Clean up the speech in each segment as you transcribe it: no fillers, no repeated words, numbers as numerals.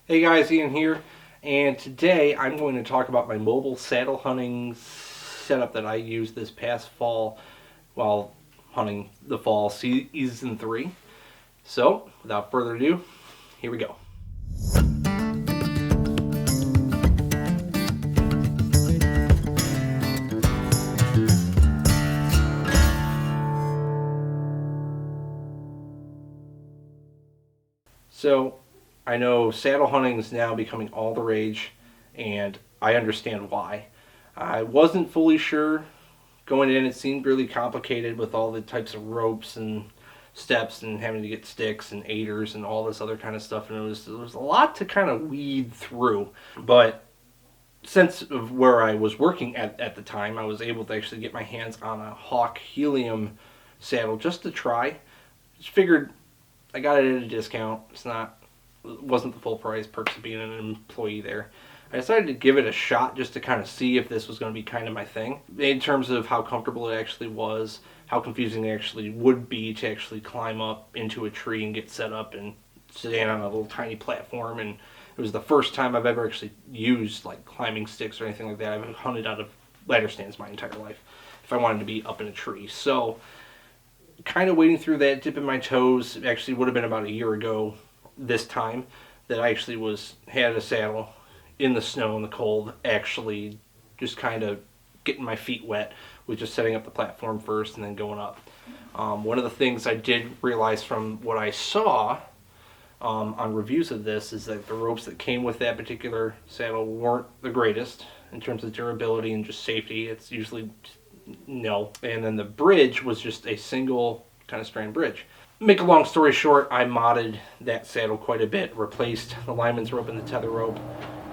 Hey guys, Ian here, and today I'm going to talk about my mobile saddle hunting setup that I used this past fall while hunting the fall season 3. So, without further ado, here we go. So, I know saddle hunting is now becoming all the rage, and I understand why. I wasn't fully sure going in. It seemed really complicated with all the types of ropes and steps and having to get sticks and aiders and all this other kind of stuff, and there was a lot to kind of weed through. But since of where I was working at the time, I was able to actually get my hands on a Hawk Helium saddle just to try. Just figured I got it at a discount. It wasn't the full price, perks of being an employee there. I decided to give it a shot just to kind of see if this was going to be kind of my thing. In terms of how comfortable it actually was, how confusing it actually would be to actually climb up into a tree and get set up and stand on a little tiny platform. And it was the first time I've ever actually used like climbing sticks or anything like that. I've hunted out of ladder stands my entire life if I wanted to be up in a tree. So kind of wading through that, dipping my toes. It actually would have been about a year ago this time that I actually had a saddle in the snow and the cold, actually just kind of getting my feet wet with just setting up the platform first and then going up. One of the things I did realize from what I saw on reviews of this is that the ropes that came with that particular saddle weren't the greatest in terms of durability and just safety. It's usually no. And then the bridge was just a single kind of strand bridge. Make a long story short, I modded that saddle quite a bit, replaced the lineman's rope and the tether rope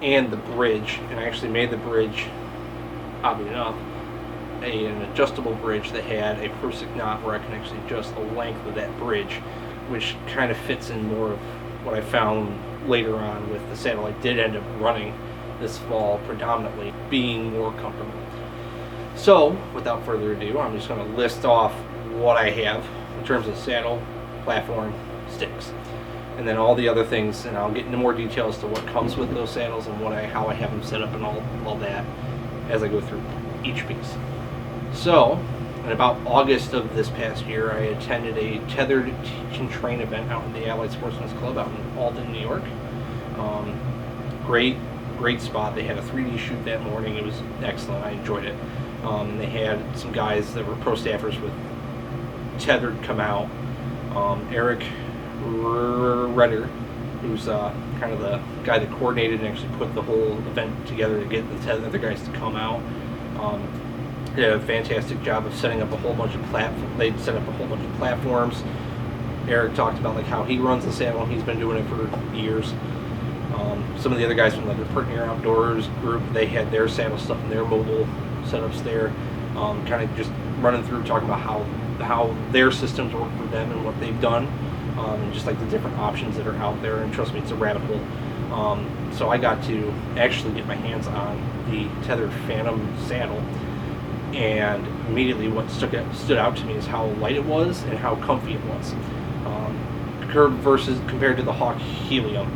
and the bridge, and I actually made the bridge, oddly enough, an adjustable bridge that had a Prusik knot where I can actually adjust the length of that bridge, which kind of fits in more of what I found later on with the saddle I did end up running this fall predominantly, being more comfortable. So, without further ado, I'm just going to list off what I have in terms of saddle, platform, sticks, and then all the other things, and I'll get into more detail as to what comes with those saddles and how I have them set up and all that as I go through each piece. So, in about August of this past year, I attended a tethered teach and train event out in the Allied Sportsman's Club out in Alden, New York. Great spot. They had a 3D shoot that morning. It was excellent. I enjoyed it. They had some guys that were pro staffers with tethered come out. Eric Redder, who's kind of the guy that coordinated and actually put the whole event together to get the other guys to come out. Did a fantastic job of setting up a whole bunch of They'd set up a whole bunch of platforms. Eric talked about like how he runs the saddle. He's been doing it for years. Some of the other guys from the Pertinier Outdoors group, they had their saddle stuff and their mobile setups there. Kind of just running through talking about how their systems work for them and what they've done, and just like the different options that are out there. And trust me, it's a rabbit hole. So I got to actually get my hands on the tethered Phantom saddle, and immediately what stood out to me is how light it was and how comfy it was, compared to the Hawk Helium,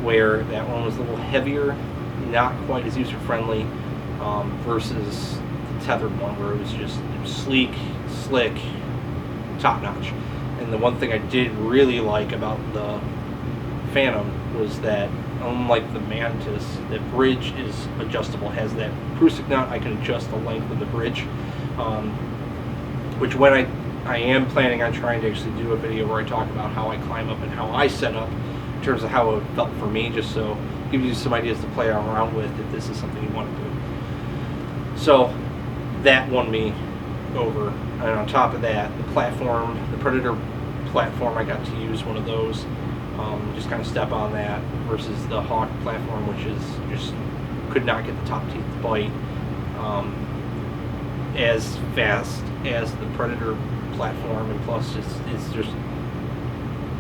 where that one was a little heavier, not quite as user friendly, versus the tethered one where it was sleek, slick, top notch. And the one thing I did really like about the Phantom was that, unlike the Mantis, the bridge is adjustable. Has that Prusik knot. I can adjust the length of the bridge, which when I am planning on trying to actually do a video where I talk about how I climb up and how I set up in terms of how it felt for me, just so give you some ideas to play around with if this is something you want to do. So that won me over. And on top of that, the platform, the Predator platform, I got to use one of those, just kind of step on that, versus the Hawk platform, which is just could not get the top teeth to bite as fast as the Predator platform, and plus it's just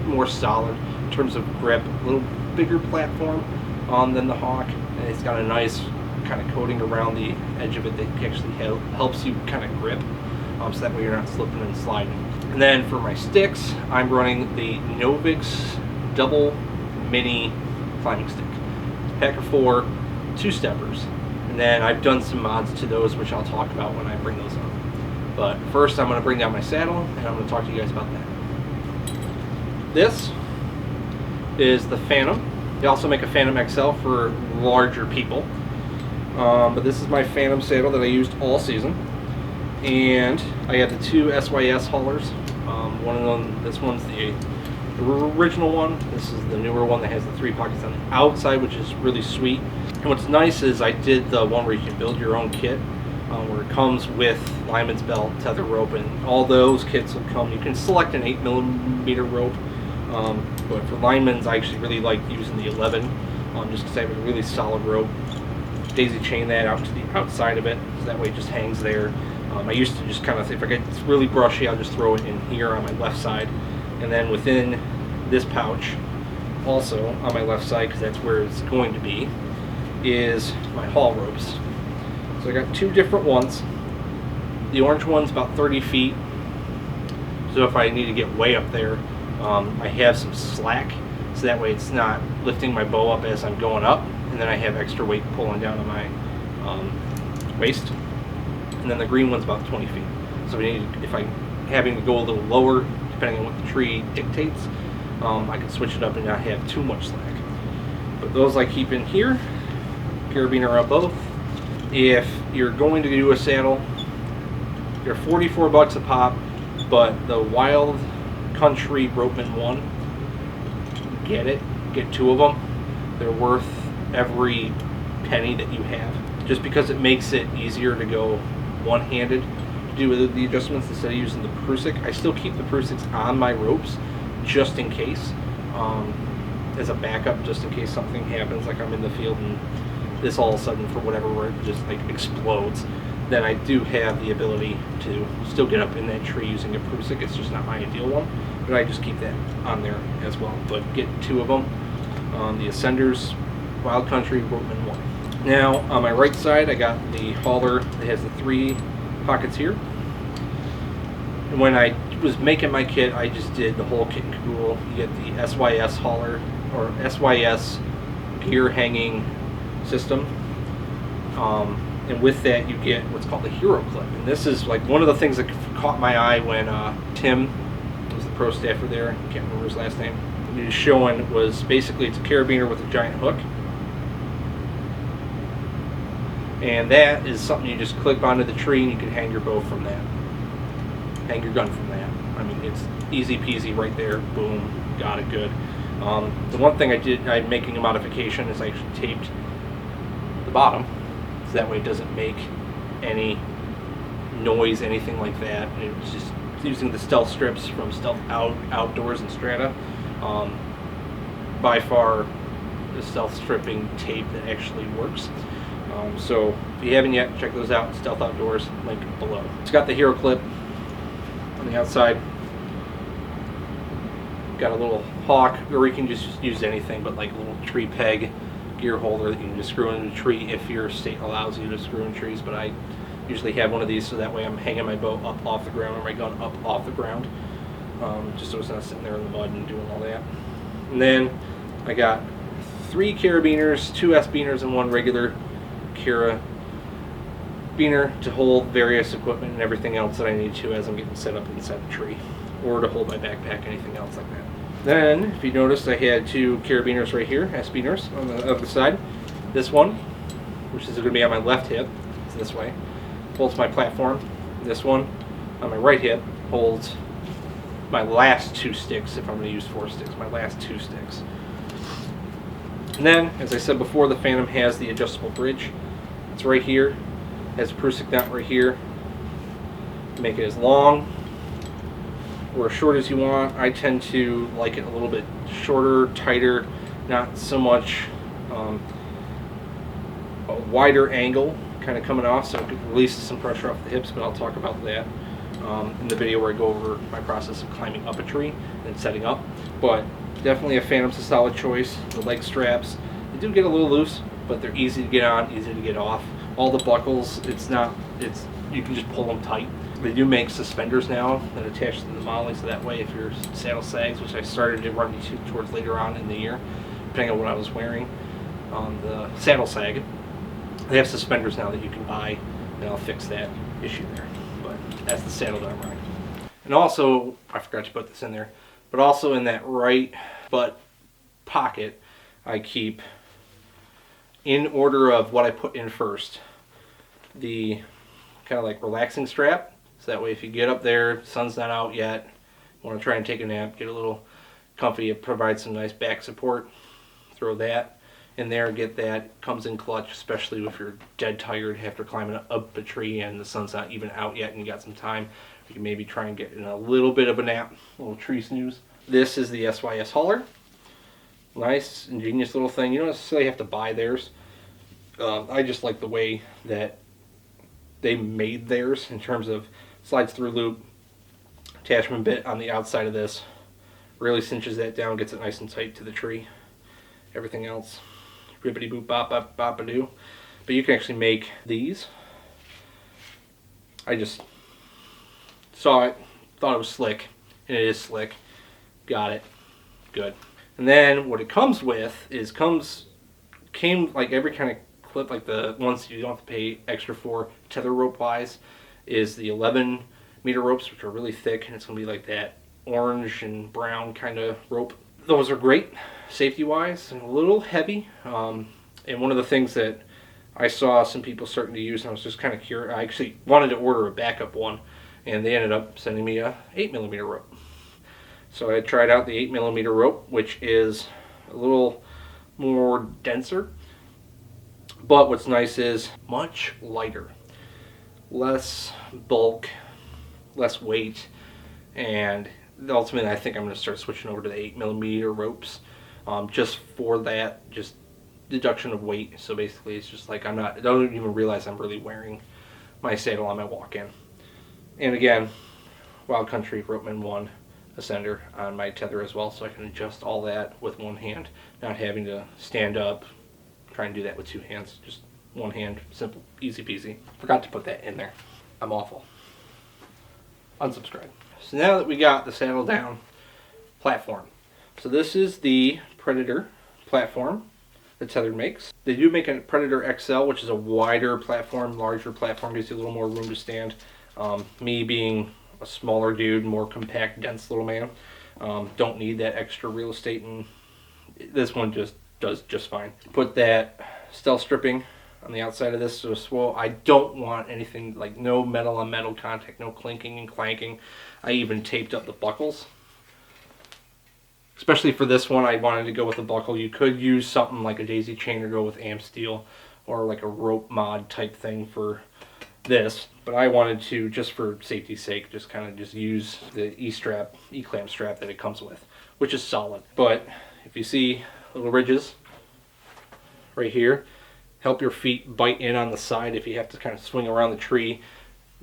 more solid in terms of grip. A little bigger platform than the Hawk, and it's got a nice kind of coating around the edge of it that actually helps you kind of grip, so that way you're not slipping and sliding. And then for my sticks, I'm running the Novix double mini climbing stick. pack of 4 2-steppers. And then I've done some mods to those, which I'll talk about when I bring those up. But first I'm going to bring down my saddle, and I'm going to talk to you guys about that. This is the Phantom. They also make a Phantom XL for larger people. But this is my Phantom saddle that I used all season. And I have the 2 SYS haulers. One of them, this one's the original one. This is the newer one that has the 3 pockets on the outside, which is really sweet. And what's nice is I did the one where you can build your own kit, where it comes with lineman's belt, tether rope, and all those kits will come. You can select an 8mm rope, but for linemen's I actually really like using the 11, just because I have a really solid rope. Daisy chain that out to the outside of it, so that way it just hangs there. I used to just kind of, if I get really brushy, I'll just throw it in here on my left side, and then within this pouch, also on my left side, because that's where it's going to be, is my haul ropes. So I got 2 different ones. The orange one's about 30 feet, so if I need to get way up there, I have some slack, so that way it's not lifting my bow up as I'm going up, and then I have extra weight pulling down on my waist. And then the green one's about 20 feet. So if I'm having to go a little lower, depending on what the tree dictates, I can switch it up and not have too much slack. But those I keep in here. Carabiner on both. If you're going to do a saddle, they're $44 a pop, but the Wild Country ROPEMAN one, get 2 of them. They're worth every penny that you have, just because it makes it easier to go one-handed to do the adjustments instead of using the Prusik. I still keep the Prusiks on my ropes just in case, as a backup, just in case something happens, like I'm in the field and this all of a sudden, for whatever reason, just like explodes. Then I do have the ability to still get up in that tree using a Prusik. It's just not my ideal one, but I just keep that on there as well. But get 2 of them. The Ascenders Wild Country ROPEMAN 1. Now on my right side I got the hauler that has the 3 pockets here. And when I was making my kit, I just did the whole kit and caboodle. You get the SYS hauler, or SYS gear hanging system. And with that you get what's called the hero clip. And this is like one of the things that caught my eye when Tim was the pro staffer there, I can't remember his last name, he was showing, was basically it's a carabiner with a giant hook. And that is something you just clip onto the tree and you can hang your bow from that. Hang your gun from that. I mean, it's easy peasy right there. Boom, got it good. The one thing I'm making a modification is I actually taped the bottom, so that way it doesn't make any noise, anything like that. And it's just using the stealth strips from Stealth Outdoors and Strata. By far the stealth stripping tape that actually works. So if you haven't yet, check those out. Stealth Outdoors, link below. It's got the hero clip on the outside. Got a little hawk, or you can just use anything, but like a little tree peg gear holder that you can just screw into a tree if your state allows you to screw in trees. But I usually have one of these, so that way I'm hanging my bow up off the ground, or my gun up off the ground, just so it's not sitting there in the mud and doing all that. And then I got 3 carabiners, 2 S-beaners, and 1 regular carabiner to hold various equipment and everything else that I need to as I'm getting set up inside the tree, or to hold my backpack, anything else like that. Then, if you noticed, I had 2 carabiners right here, S-beaners, on the other side. This one, which is going to be on my left hip, it's this way, holds my platform. This one, on my right hip, holds my last 2 sticks, if I'm going to use 4 sticks, my last 2 sticks. And then, as I said before, the Phantom has the adjustable bridge. It's right here, has a Prusik knot right here. Make it as long or as short as you want. I tend to like it a little bit shorter, tighter, not so much a wider angle kind of coming off, so it releases some pressure off the hips, but I'll talk about that in the video where I go over my process of climbing up a tree and setting up. But definitely a Phantom's a solid choice. The leg straps, they do get a little loose, but they're easy to get on, easy to get off. All the buckles, you can just pull them tight. They do make suspenders now that attach to the molly, so that way if your saddle sags, which I started to run into towards later on in the year, depending on what I was wearing, on the saddle sag. They have suspenders now that you can buy, and I'll fix that issue there. But that's the saddle that I'm riding. And also, I forgot to put this in there, but also in that right butt pocket, I keep, in order of what I put in first, the kind of like relaxing strap. So that way if you get up there, sun's not out yet, you want to try and take a nap, get a little comfy, it provides some nice back support. Throw that in there, get that. Comes in clutch, especially if you're dead tired after climbing up a tree and the sun's not even out yet and you got some time. You can maybe try and get in a little bit of a nap, a little tree snooze. This is the SYS hauler. Nice, ingenious little thing. You don't necessarily have to buy theirs. I just like the way that they made theirs in terms of slides through loop, attachment bit on the outside of this. Really cinches that down, gets it nice and tight to the tree. Everything else, ribbity boop bop bop bop a doo. But you can actually make these. I just saw it, thought it was slick, and it is slick. Got it, good. And then what it comes with is came like every kind of clip, like the ones you don't have to pay extra for tether rope wise, is the 11 meter ropes, which are really thick, and it's gonna be like that orange and brown kind of rope. Those are great safety wise and a little heavy. And one of the things that I saw some people starting to use, and I was just kind of curious, I actually wanted to order a backup one, and they ended up sending me a 8mm rope. So I tried out the 8mm rope, which is a little more denser, but what's nice is much lighter, less bulk, less weight, and ultimately I think I'm going to start switching over to the 8mm ropes, just for that, just deduction of weight. So basically it's just like I don't even realize I'm really wearing my saddle on my walk-in. And again, Wild Country ROPEMAN 1 ascender on my tether as well, so I can adjust all that with one hand, not having to stand up, try and do that with two hands, just one hand, simple, easy peasy. Forgot to put that in there. I'm awful. Unsubscribe. So now that we got the saddle down, platform. So this is the Predator platform that Tether makes. They do make a Predator XL, which is a wider platform, larger platform, gives you a little more room to stand. Me being a smaller dude, more compact, dense little man, don't need that extra real estate, and this one just does just fine. Put that stealth stripping on the outside of this, so I don't want anything like no metal on metal contact, no clinking and clanking. I even taped up the buckles. Especially for this one, I wanted to go with a buckle. You could use something like a daisy chain or go with amp steel or like a rope mod type thing for this, but I wanted to, just for safety's sake, just kind of just use the E-clamp strap that it comes with, which is solid. But if you see little ridges right here, help your feet bite in on the side if you have to kind of swing around the tree,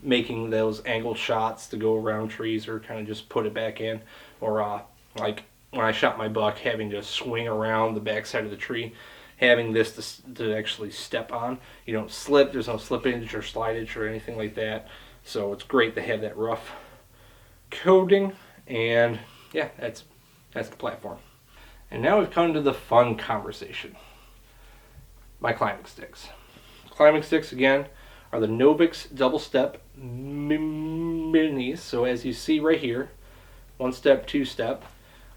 making those angled shots to go around trees or kind of just put it back in, or like when I shot my buck, having to swing around the backside of the tree, having this to actually step on. You don't slip, there's no slippage or slidage or anything like that. So it's great to have that rough coating, and yeah, that's the platform. And now we've come to the fun conversation. My climbing sticks. Climbing sticks, again, are the Novix double step minis. So as you see right here, one step, two step.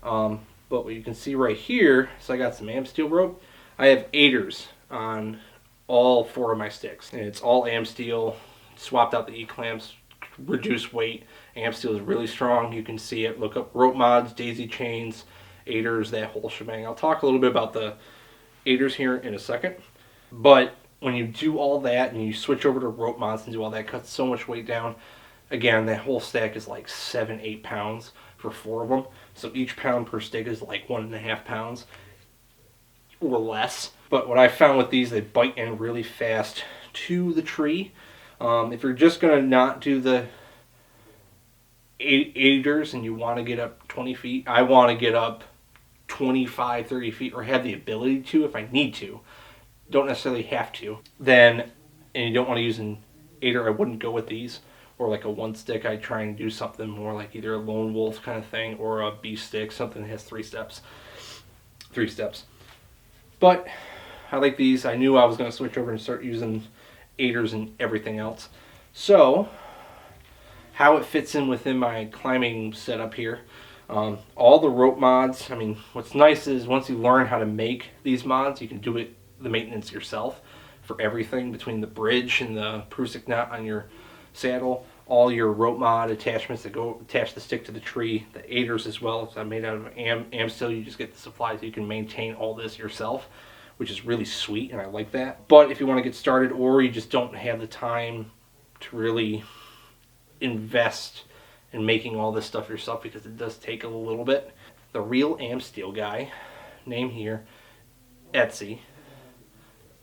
But what you can see right here, so I got some amp steel rope. I have aiders on all four of my sticks, and it's all amp steel. Swapped out the E-clamps, reduced weight. Amp steel is really strong. You can see it. Look up rope mods, daisy chains, aiders, that whole shebang. I'll talk a little bit about the aiders here in a second. But when you do all that and you switch over to rope mods and do all that, cuts so much weight down. Again, that whole stack is like 7-8 pounds for four of them. So each pound per stick is like 1.5 pounds or less. But what I found with these, they bite in really fast to the tree. If you're just going to not do the aiders and you want to get up 20 feet, I want to get up 25, 30 feet, or have the ability to if I need to. Don't necessarily have to. Then, and you don't want to use an aider, I wouldn't go with these. Or like a one stick, I try and do something more like either a lone wolf kind of thing or a beast stick, something that has three steps. But I like these. I knew I was going to switch over and start using aiders and everything else. So, how it fits in within my climbing setup here. All the rope mods, I mean, what's nice is once you learn how to make these mods, you can do the maintenance yourself for everything between the bridge and the Prusik nut on your saddle, all your rope mod attachments that go attach the stick to the tree, the aiders as well. It's made out of am steel. You just get the supplies. You can maintain all this yourself, which is really sweet, and I like that. But if you want to get started, or you just don't have the time to really invest in making all this stuff yourself, because it does take a little bit, the real am steel guy, name here, Etsy,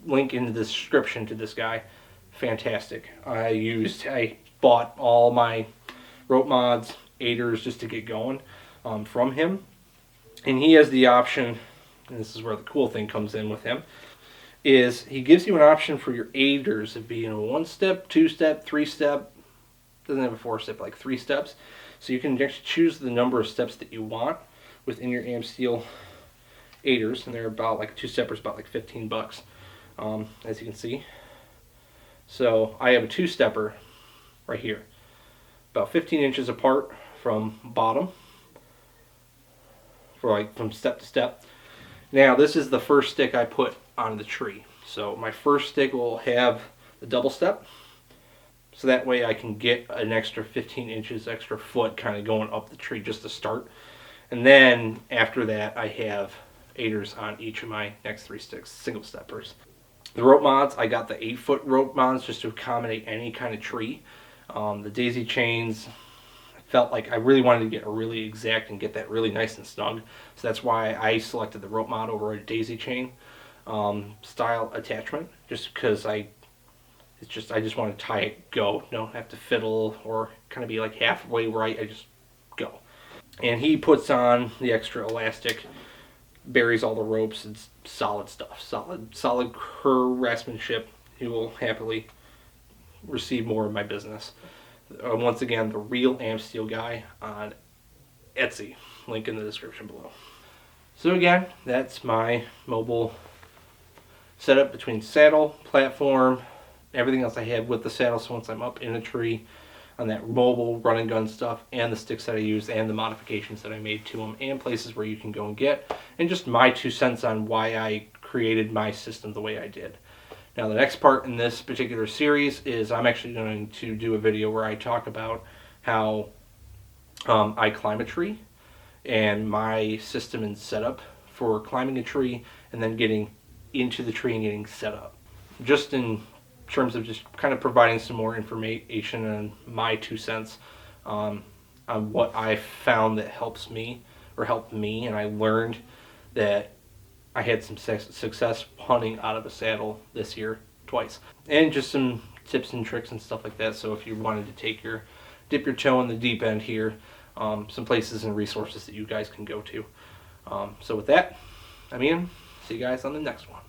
link in the description to this guy. Fantastic. I bought all my rope mods, aiders, just to get going from him, and he has the option, and this is where the cool thing comes in with him, is he gives you an option for your aiders of being a 1-step, 2-step, 3-step. Doesn't have a 4-step, like 3 steps. So you can actually choose the number of steps that you want within your am steel aiders, and they're about like 2-stepper's about like $15, as you can see. So I have a 2-stepper right here, about 15 inches apart from bottom, for like from step to step. Now this is the first stick I put on the tree. So my first stick will have the double step, so that way I can get an extra 15 inches, extra foot kind of going up the tree just to start. And then after that I have aiders on each of my next 3 sticks, single steppers. The rope mods, I got the 8-foot rope mods just to accommodate any kind of tree. The daisy chains, I felt like I really wanted to get a really exact and get that really nice and snug. So that's why I selected the rope mod over a daisy chain style attachment, just because I just want to tie it, go. Don't have to fiddle or kind of be like halfway right. I just go. And he puts on the extra elastic, buries all the ropes. It's solid stuff. Solid craftsmanship. He will happily receive more of my business. Once again, the real am steel guy on Etsy. Link in the description below. So again, that's my mobile setup between saddle, platform, everything else I have with the saddle. So once I'm up in a tree on that mobile run and gun stuff, and the sticks that I use, and the modifications that I made to them, and places where you can go and get, and just my 2 cents on why I created my system the way I did. Now the next part in this particular series is I'm actually going to do a video where I talk about how I climb a tree and my system and setup for climbing a tree and then getting into the tree and getting set up. Just in terms of just kind of providing some more information and my 2 cents on what I found that helps me, or helped me, and I learned that I had some success hunting out of a saddle this year twice, and just some tips and tricks and stuff like that. So if you wanted to dip your toe in the deep end here, some places and resources that you guys can go to. So with that, I'm Ian. See you guys on the next one.